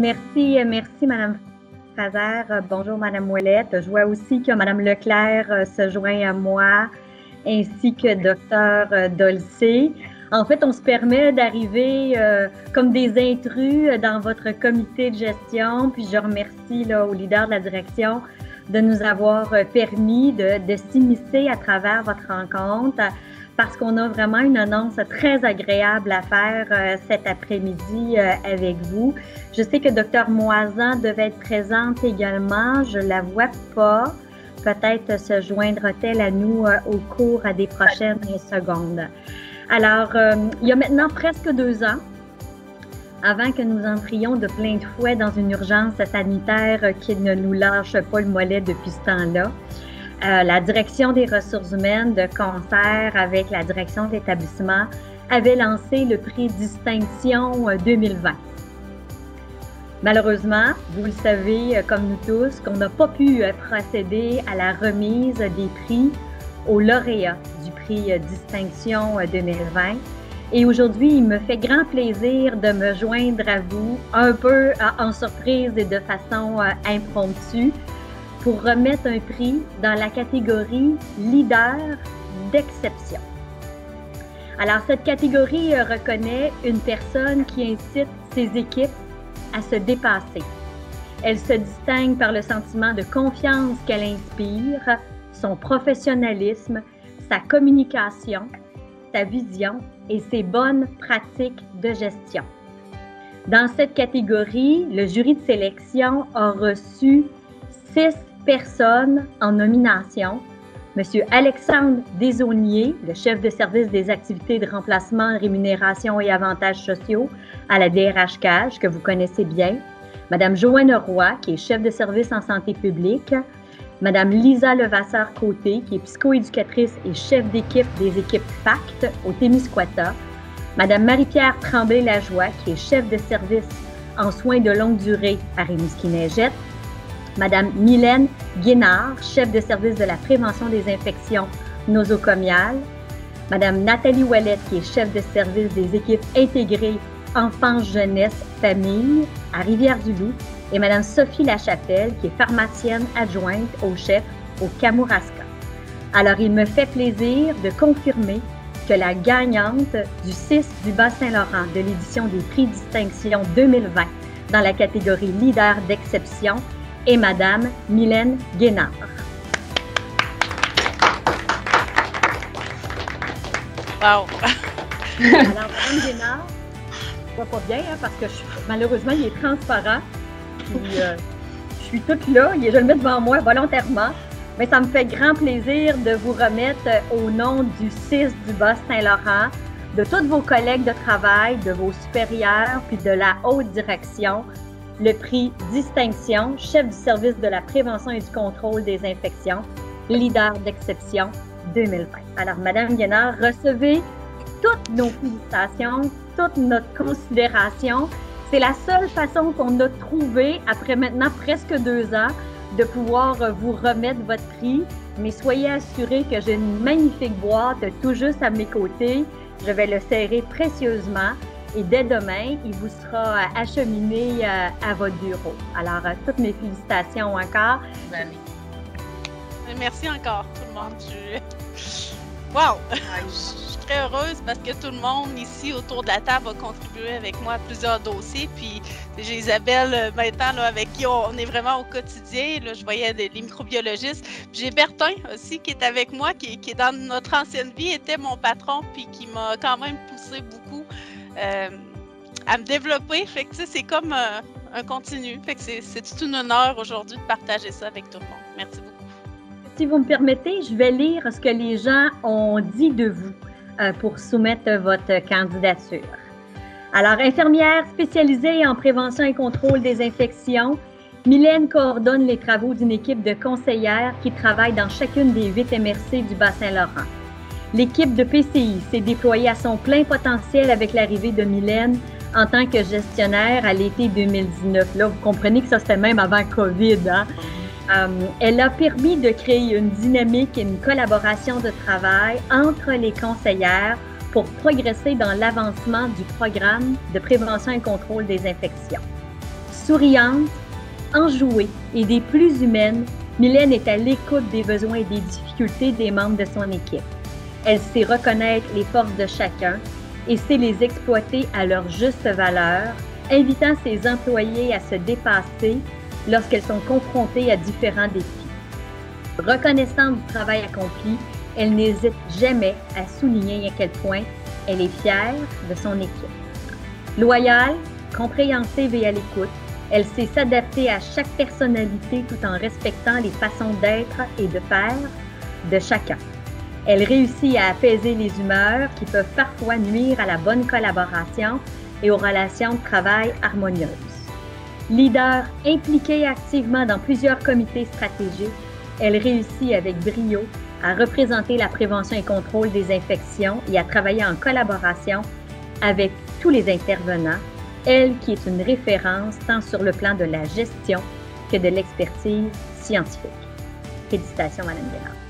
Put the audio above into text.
Merci Madame Fraser. Bonjour Madame Ouellette. Je vois aussi que Madame Leclerc se joint à moi, ainsi que Dr Dolcé. En fait, on se permet d'arriver comme des intrus dans votre comité de gestion, puis je remercie là, au leader de la direction de nous avoir permis de s'immiscer à travers votre rencontre, parce qu'on a vraiment une annonce très agréable à faire cet après-midi avec vous. Je sais que Dr Moisan devait être présente également, je la vois pas. Peut-être se joindra-t-elle à nous au cours des prochaines secondes. Alors, il y a maintenant presque 2 ans, avant que nous entrions de plein de fouet dans une urgence sanitaire qui ne nous lâche pas le mollet depuis ce temps-là, la direction des ressources humaines, de concert avec la direction de l'établissement, avait lancé le prix Distinction 2020. Malheureusement, vous le savez comme nous tous, qu'on n'a pas pu procéder à la remise des prix aux lauréats du prix Distinction 2020. Et aujourd'hui, il me fait grand plaisir de me joindre à vous, un peu en surprise et de façon impromptue, pour remettre un prix dans la catégorie Leader d'exception. Alors, cette catégorie reconnaît une personne qui incite ses équipes à se dépasser. Elle se distingue par le sentiment de confiance qu'elle inspire, son professionnalisme, sa communication, sa vision et ses bonnes pratiques de gestion. Dans cette catégorie, le jury de sélection a reçu 6 personnes en nomination. Monsieur Alexandre Desaulniers, le chef de service des activités de remplacement, rémunération et avantages sociaux à la DRH Cage, que vous connaissez bien. Madame Joanne Roy, qui est chef de service en santé publique. Madame Lisa Levasseur-Côté, qui est psychoéducatrice et chef d'équipe des équipes PACT au Témiscouata. Madame Marie-Pierre Tremblay-Lajoie, qui est chef de service en soins de longue durée à Rimouski-Neigette. Madame Mylène Guénard, chef de service de la prévention des infections nosocomiales. Madame Nathalie Ouellette, qui est chef de service des équipes intégrées enfance, jeunesse, famille à Rivière-du-Loup. Et Madame Sophie Lachapelle, qui est pharmacienne adjointe au chef au Kamouraska. Alors, il me fait plaisir de confirmer que la gagnante du 6 du Bas-Saint-Laurent de l'édition des prix Distinction 2020 dans la catégorie Leader d'exception est Madame Mylène Guénard. Wow! Alors, Madame Guénard, je vois pas bien, parce que malheureusement, il est transparent. Puis, je suis toute là, je le mets devant moi volontairement, mais ça me fait grand plaisir de vous remettre au nom du 6 du Bas-Saint-Laurent, de tous vos collègues de travail, de vos supérieurs, puis de la haute direction, le prix Distinction, chef du service de la prévention et du contrôle des infections, Leader d'exception 2020. Alors, Madame Guénard, recevez toutes nos félicitations, toute notre considération. C'est la seule façon qu'on a trouvé, après maintenant presque 2 ans, de pouvoir vous remettre votre prix. Mais soyez assurés que j'ai une magnifique boîte tout juste à mes côtés. Je vais le serrer précieusement et dès demain, il vous sera acheminé à votre bureau. Alors, toutes mes félicitations encore. Merci encore, tout le monde. Wow! Je suis très heureuse parce que tout le monde ici autour de la table a contribué avec moi à plusieurs dossiers. Puis j'ai Isabelle maintenant là, avec qui on est vraiment au quotidien. Là, je voyais les microbiologistes. Puis j'ai Bertin aussi qui est avec moi, qui est dans notre ancienne vie, était mon patron, puis qui m'a quand même poussé beaucoup à me développer. Fait que c'est comme un continu. Fait que c'est tout un honneur aujourd'hui de partager ça avec tout le monde. Merci beaucoup. Si vous me permettez, je vais lire ce que les gens ont dit de vous pour soumettre votre candidature. Alors, infirmière spécialisée en prévention et contrôle des infections, Mylène coordonne les travaux d'une équipe de conseillères qui travaillent dans chacune des 8 MRC du Bas-Saint-Laurent. L'équipe de PCI s'est déployée à son plein potentiel avec l'arrivée de Mylène en tant que gestionnaire à l'été 2019. Là, vous comprenez que ça, c'était même avant COVID, hein? Elle a permis de créer une dynamique et une collaboration de travail entre les conseillères pour progresser dans l'avancement du programme de prévention et contrôle des infections. Souriante, enjouée et des plus humaines, Mylène est à l'écoute des besoins et des difficultés des membres de son équipe. Elle sait reconnaître les forces de chacun et sait les exploiter à leur juste valeur, invitant ses employés à se dépasser lorsqu'elles sont confrontées à différents défis. Reconnaissante du travail accompli, elle n'hésite jamais à souligner à quel point elle est fière de son équipe. Loyale, compréhensive et à l'écoute, elle sait s'adapter à chaque personnalité tout en respectant les façons d'être et de faire de chacun. Elle réussit à apaiser les humeurs qui peuvent parfois nuire à la bonne collaboration et aux relations de travail harmonieuses. Leader impliquée activement dans plusieurs comités stratégiques, elle réussit avec brio à représenter la prévention et contrôle des infections et à travailler en collaboration avec tous les intervenants, elle qui est une référence tant sur le plan de la gestion que de l'expertise scientifique. Félicitations, Madame Guérard.